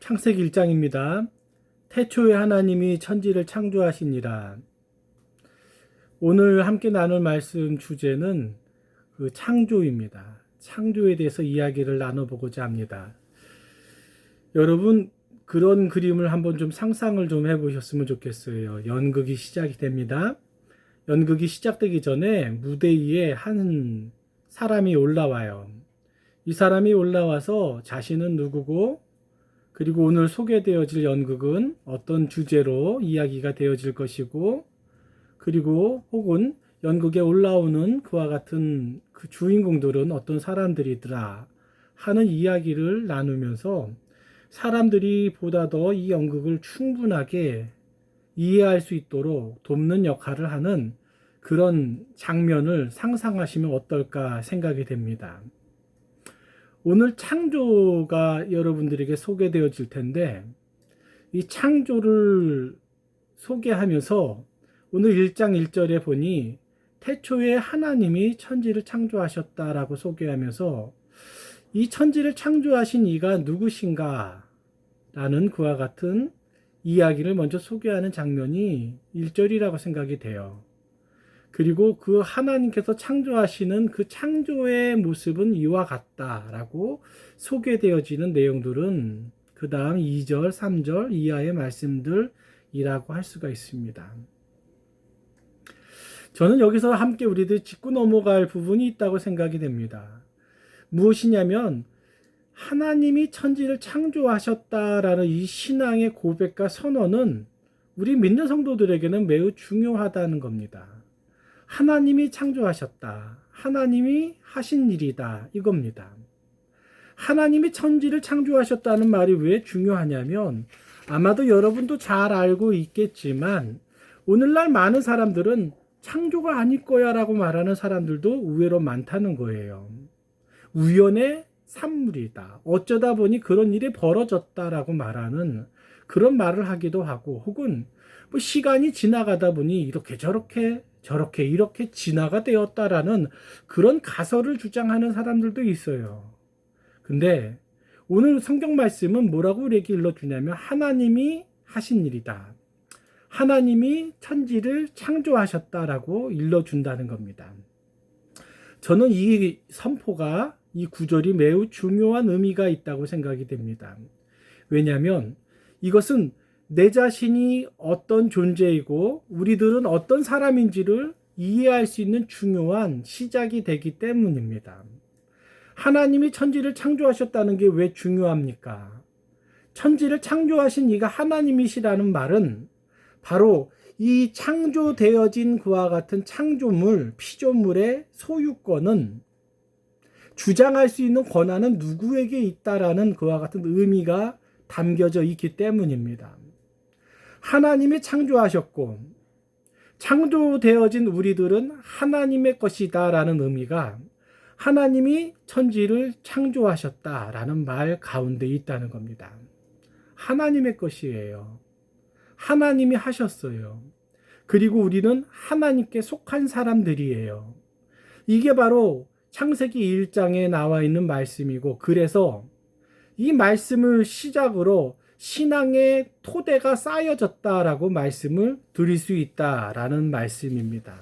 창세기 1장입니다. 태초에 하나님이 천지를 창조하시니라. 오늘 함께 나눌 말씀 주제는 그 창조입니다. 창조에 대해서 이야기를 나눠보고자 합니다. 여러분, 그런 그림을 한번 좀 상상을 좀 해보셨으면 좋겠어요. 연극이 시작이 됩니다. 연극이 시작되기 전에 무대 위에 한 사람이 올라와요. 이 사람이 올라와서 자신은 누구고, 그리고 오늘 소개되어질 연극은 어떤 주제로 이야기가 되어질 것이고, 그리고 혹은 연극에 올라오는 그와 같은 그 주인공들은 어떤 사람들이더라 하는 이야기를 나누면서 사람들이 보다 더 이 연극을 충분하게 이해할 수 있도록 돕는 역할을 하는 그런 장면을 상상하시면 어떨까 생각이 됩니다. 오늘 창조가 여러분들에게 소개되어질 텐데, 이 창조를 소개하면서 오늘 1장 1절에 보니 태초에 하나님이 천지를 창조하셨다라고 소개하면서 이 천지를 창조하신 이가 누구신가 라는 그와 같은 이야기를 먼저 소개하는 장면이 1절이라고 생각이 돼요. 그리고 그 하나님께서 창조하시는 그 창조의 모습은 이와 같다라고 소개되어지는 내용들은 그 다음 2절, 3절 이하의 말씀들이라고 할 수가 있습니다. 저는 여기서 함께 우리들 짚고 넘어갈 부분이 있다고 생각이 됩니다. 무엇이냐면 하나님이 천지를 창조하셨다라는 이 신앙의 고백과 선언은 우리 믿는 성도들에게는 매우 중요하다는 겁니다. 하나님이 창조하셨다. 하나님이 하신 일이다. 이겁니다. 하나님이 천지를 창조하셨다는 말이 왜 중요하냐면 아마도 여러분도 잘 알고 있겠지만 오늘날 많은 사람들은 창조가 아닐 거야 라고 말하는 사람들도 의외로 많다는 거예요. 우연의 산물이다. 어쩌다 보니 그런 일이 벌어졌다라고 말하는 그런 말을 하기도 하고 혹은 뭐 시간이 지나가다 보니 이렇게 저렇게 이렇게 진화가 되었다라는 그런 가설을 주장하는 사람들도 있어요. 근데 오늘 성경 말씀은 뭐라고 우리에게 일러주냐면 하나님이 하신 일이다. 하나님이 천지를 창조하셨다라고 일러준다는 겁니다. 저는 이 선포가 이 구절이 매우 중요한 의미가 있다고 생각이 됩니다. 왜냐하면 이것은 내 자신이 어떤 존재이고 우리들은 어떤 사람인지를 이해할 수 있는 중요한 시작이 되기 때문입니다. 하나님이 천지를 창조하셨다는 게 왜 중요합니까? 천지를 창조하신 이가 하나님이시라는 말은 바로 이 창조되어진 그와 같은 창조물, 피조물의 소유권은 주장할 수 있는 권한은 누구에게 있다라는 그와 같은 의미가 담겨져 있기 때문입니다. 하나님이 창조하셨고 창조되어진 우리들은 하나님의 것이다라는 의미가 하나님이 천지를 창조하셨다라는 말 가운데 있다는 겁니다. 하나님의 것이에요. 하나님이 하셨어요. 그리고 우리는 하나님께 속한 사람들이에요. 이게 바로 창세기 1장에 나와 있는 말씀이고 그래서 이 말씀을 시작으로 신앙의 토대가 쌓여졌다라고 말씀을 드릴 수 있다라는 말씀입니다.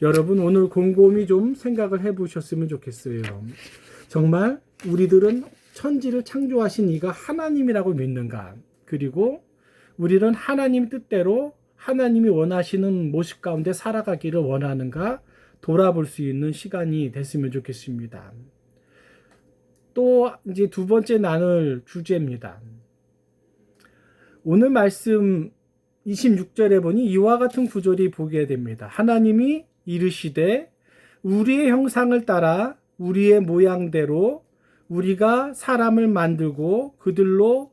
여러분 오늘 곰곰이 좀 생각을 해보셨으면 좋겠어요. 정말 우리들은 천지를 창조하신 이가 하나님이라고 믿는가? 그리고 우리는 하나님 뜻대로 하나님이 원하시는 모습 가운데 살아가기를 원하는가 돌아볼 수 있는 시간이 됐으면 좋겠습니다. 또 이제 두 번째 나눌 주제입니다. 오늘 말씀 26절에 보니 이와 같은 구절이 보게 됩니다. 하나님이 이르시되 우리의 형상을 따라 우리의 모양대로 우리가 사람을 만들고 그들로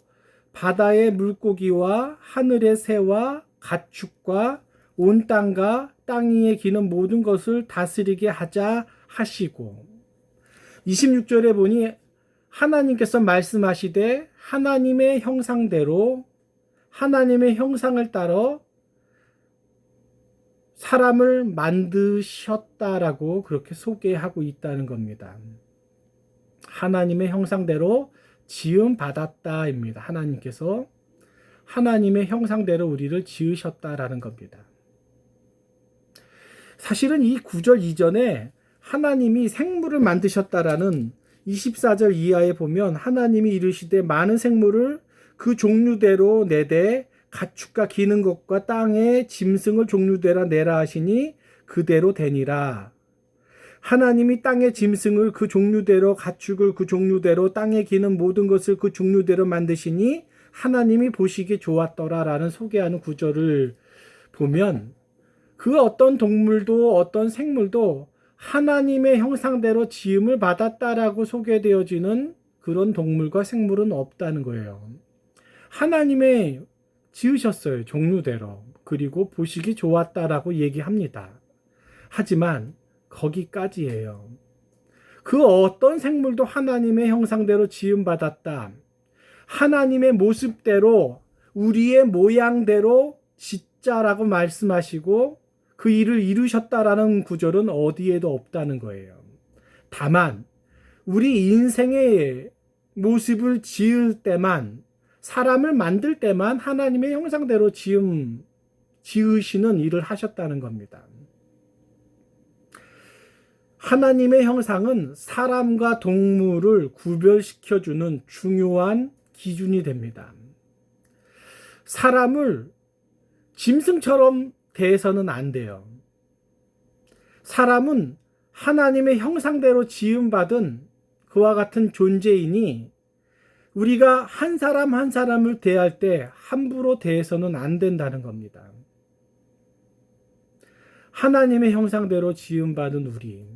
바다의 물고기와 하늘의 새와 가축과 온 땅과 땅 위에 기는 모든 것을 다스리게 하자 하시고 26절에 보니 하나님께서 말씀하시되 하나님의 형상대로 하나님의 형상을 따라 사람을 만드셨다라고 그렇게 소개하고 있다는 겁니다. 하나님의 형상대로 지음 받았다입니다. 하나님께서 하나님의 형상대로 우리를 지으셨다라는 겁니다. 사실은 이 구절 이전에 하나님이 생물을 만드셨다라는 24절 이하에 보면 하나님이 이르시되 많은 생물을 그 종류대로 내되 가축과 기는 것과 땅의 짐승을 종류대로 내라 하시니 그대로 되니라. 하나님이 땅의 짐승을 그 종류대로 가축을 그 종류대로 땅에 기는 모든 것을 그 종류대로 만드시니 하나님이 보시기에 좋았더라라는 소개하는 구절을 보면 그 어떤 동물도 어떤 생물도 하나님의 형상대로 지음을 받았다라고 소개되어지는 그런 동물과 생물은 없다는 거예요. 하나님의 지으셨어요. 종류대로. 그리고 보시기 좋았다라고 얘기합니다. 하지만 거기까지예요. 그 어떤 생물도 하나님의 형상대로 지음받았다. 하나님의 모습대로 우리의 모양대로 짓자라고 말씀하시고 그 일을 이루셨다라는 구절은 어디에도 없다는 거예요. 다만 우리 인생의 모습을 지을 때만, 사람을 만들 때만 하나님의 형상대로 지으시는 일을 하셨다는 겁니다. 하나님의 형상은 사람과 동물을 구별시켜주는 중요한 기준이 됩니다. 사람을 짐승처럼 대해서는 안 돼요. 사람은 하나님의 형상대로 지음받은 그와 같은 존재이니 우리가 한 사람 한 사람을 대할 때 함부로 대해서는 안 된다는 겁니다. 하나님의 형상대로 지음받은 우리,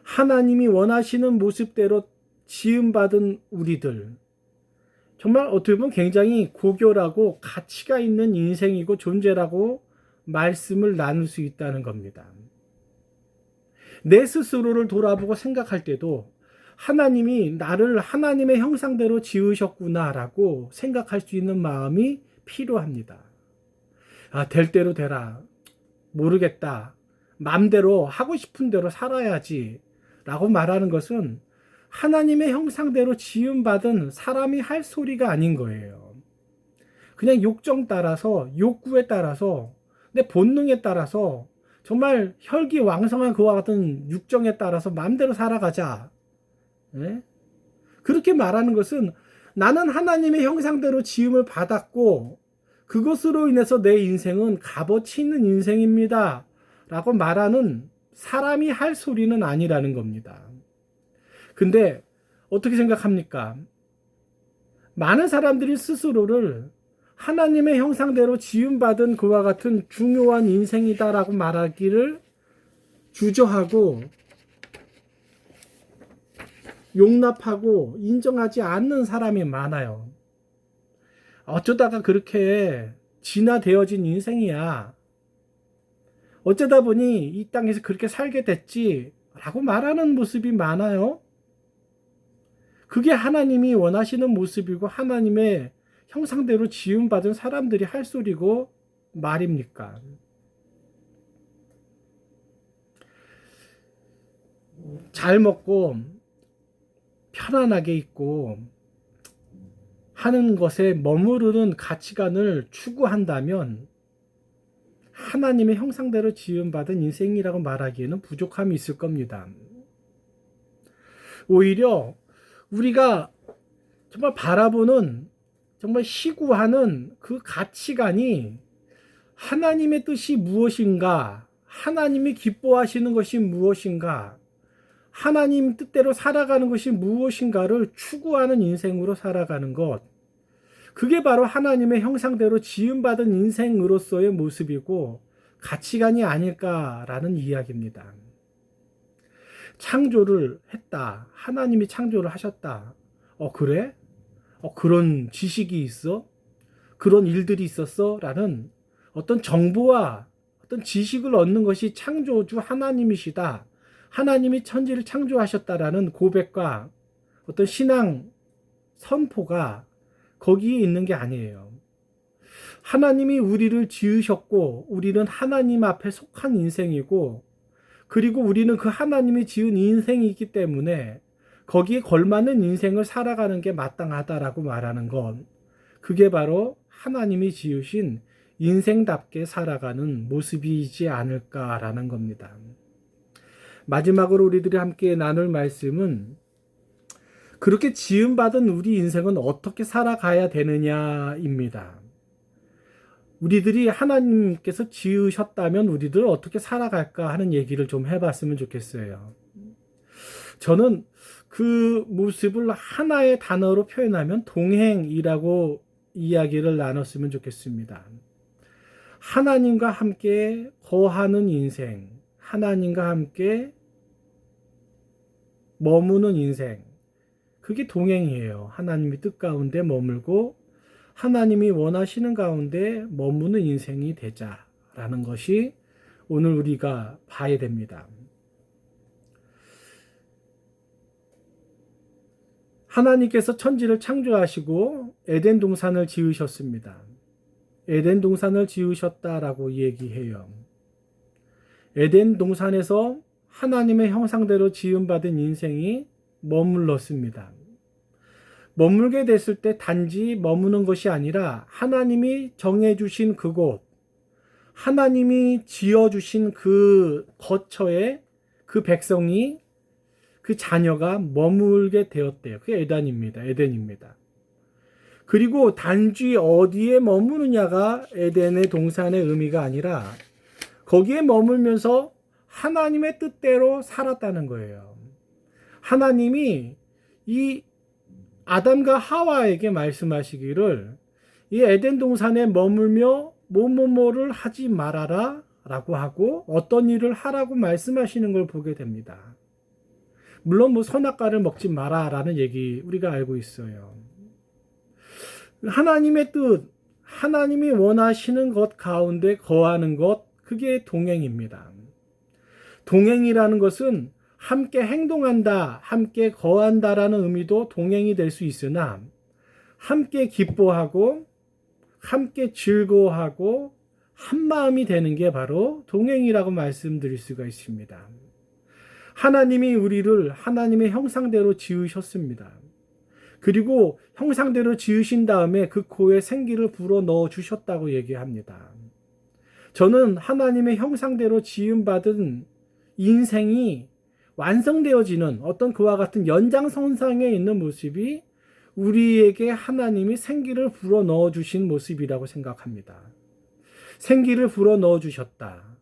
하나님이 원하시는 모습대로 지음받은 우리들, 정말 어떻게 보면 굉장히 고결하고 가치가 있는 인생이고 존재라고 말씀을 나눌 수 있다는 겁니다. 내 스스로를 돌아보고 생각할 때도 하나님이 나를 하나님의 형상대로 지으셨구나라고 생각할 수 있는 마음이 필요합니다. 될 대로 되라. 모르겠다. 마음대로 하고 싶은 대로 살아야지 라고 말하는 것은 하나님의 형상대로 지음받은 사람이 할 소리가 아닌 거예요. 그냥 욕정 따라서, 욕구에 따라서, 내 본능에 따라서 정말 혈기왕성한 그와 같은 육정에 따라서 마음대로 살아가자. 네? 그렇게 말하는 것은 나는 하나님의 형상대로 지음을 받았고 그것으로 인해서 내 인생은 값어치 있는 인생입니다. 라고 말하는 사람이 할 소리는 아니라는 겁니다. 근데 어떻게 생각합니까? 많은 사람들이 스스로를 하나님의 형상대로 지음받은 그와 같은 중요한 인생이다라고 말하기를 주저하고 용납하고 인정하지 않는 사람이 많아요. 어쩌다가 그렇게 진화되어진 인생이야. 어쩌다 보니 이 땅에서 그렇게 살게 됐지 라고 말하는 모습이 많아요. 그게 하나님이 원하시는 모습이고 하나님의 형상대로 지음받은 사람들이 할 소리고 말입니까? 잘 먹고 편안하게 있고 하는 것에 머무르는 가치관을 추구한다면 하나님의 형상대로 지음받은 인생이라고 말하기에는 부족함이 있을 겁니다. 오히려 우리가 정말 바라보는, 정말 시구하는 그 가치관이 하나님의 뜻이 무엇인가, 하나님이 기뻐하시는 것이 무엇인가, 하나님 뜻대로 살아가는 것이 무엇인가를 추구하는 인생으로 살아가는 것, 그게 바로 하나님의 형상대로 지음받은 인생으로서의 모습이고 가치관이 아닐까라는 이야기입니다. 창조를 했다. 하나님이 창조를 하셨다. 그래? 그런 지식이 있어? 그런 일들이 있었어? 라는 어떤 정보와 어떤 지식을 얻는 것이 창조주 하나님이시다. 하나님이 천지를 창조하셨다라는 고백과 어떤 신앙 선포가 거기에 있는 게 아니에요. 하나님이 우리를 지으셨고 우리는 하나님 앞에 속한 인생이고 그리고 우리는 그 하나님이 지은 인생이 있기 때문에 거기에 걸맞는 인생을 살아가는 게 마땅하다라고 말하는 건 그게 바로 하나님이 지으신 인생답게 살아가는 모습이지 않을까라는 겁니다. 마지막으로 우리들이 함께 나눌 말씀은 그렇게 지음받은 우리 인생은 어떻게 살아가야 되느냐입니다. 우리들이 하나님께서 지으셨다면 우리들 어떻게 살아갈까 하는 얘기를 좀 해봤으면 좋겠어요. 저는 그 모습을 하나의 단어로 표현하면 동행이라고 이야기를 나눴으면 좋겠습니다. 하나님과 함께 거하는 인생, 하나님과 함께 머무는 인생, 그게 동행이에요. 하나님의 뜻 가운데 머물고 하나님이 원하시는 가운데 머무는 인생이 되자라는 것이 오늘 우리가 봐야 됩니다. 하나님께서 천지를 창조하시고 에덴 동산을 지으셨습니다. 에덴 동산을 지으셨다라고 얘기해요. 에덴 동산에서 하나님의 형상대로 지음받은 인생이 머물렀습니다. 머물게 됐을 때 단지 머무는 것이 아니라 하나님이 정해주신 그곳, 하나님이 지어주신 그 거처에 그 백성이 그 자녀가 머물게 되었대요. 그게 에덴입니다. 그리고 단지 어디에 머무느냐가 에덴의 동산의 의미가 아니라 거기에 머물면서 하나님의 뜻대로 살았다는 거예요. 하나님이 이 아담과 하와에게 말씀하시기를 이 에덴 동산에 머물며 뭐뭐뭐를 하지 말아라 라고 하고 어떤 일을 하라고 말씀하시는 걸 보게 됩니다. 물론 선악과를 먹지 마라 라는 얘기 우리가 알고 있어요. 하나님의 뜻, 하나님이 원하시는 것 가운데 거하는 것, 그게 동행입니다. 동행이라는 것은 함께 행동한다, 함께 거한다라는 의미도 동행이 될 수 있으나 함께 기뻐하고 함께 즐거워하고 한마음이 되는 게 바로 동행이라고 말씀드릴 수가 있습니다. 하나님이 우리를 하나님의 형상대로 지으셨습니다. 그리고 형상대로 지으신 다음에 그 코에 생기를 불어 넣어 주셨다고 얘기합니다. 저는 하나님의 형상대로 지음받은 인생이 완성되어지는 어떤 그와 같은 연장선상에 있는 모습이 우리에게 하나님이 생기를 불어 넣어 주신 모습이라고 생각합니다. 생기를 불어 넣어 주셨다.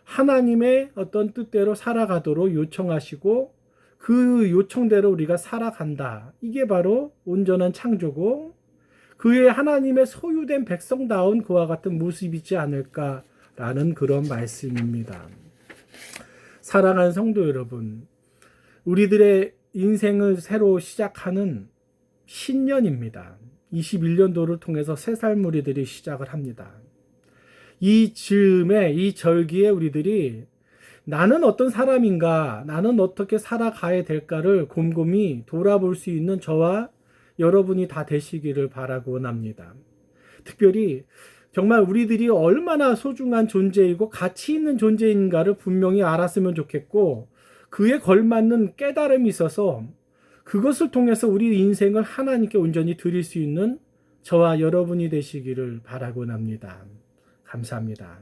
하나님의 어떤 뜻대로 살아가도록 요청하시고 그 요청대로 우리가 살아간다. 이게 바로 온전한 창조고 그의 하나님의 소유된 백성다운 그와 같은 모습이지 않을까라는 그런 말씀입니다. 사랑하는 성도 여러분, 우리들의 인생을 새로 시작하는 신년입니다. 21년도를 통해서 새 살무리들이 시작을 합니다. 이 즈음에 이 절기에 우리들이 나는 어떤 사람인가, 나는 어떻게 살아가야 될까를 곰곰이 돌아볼 수 있는 저와 여러분이 다 되시기를 바라고 원합니다. 특별히 정말 우리들이 얼마나 소중한 존재이고 가치 있는 존재인가를 분명히 알았으면 좋겠고 그에 걸맞는 깨달음이 있어서 그것을 통해서 우리 인생을 하나님께 온전히 드릴 수 있는 저와 여러분이 되시기를 바라고 합니다. 감사합니다.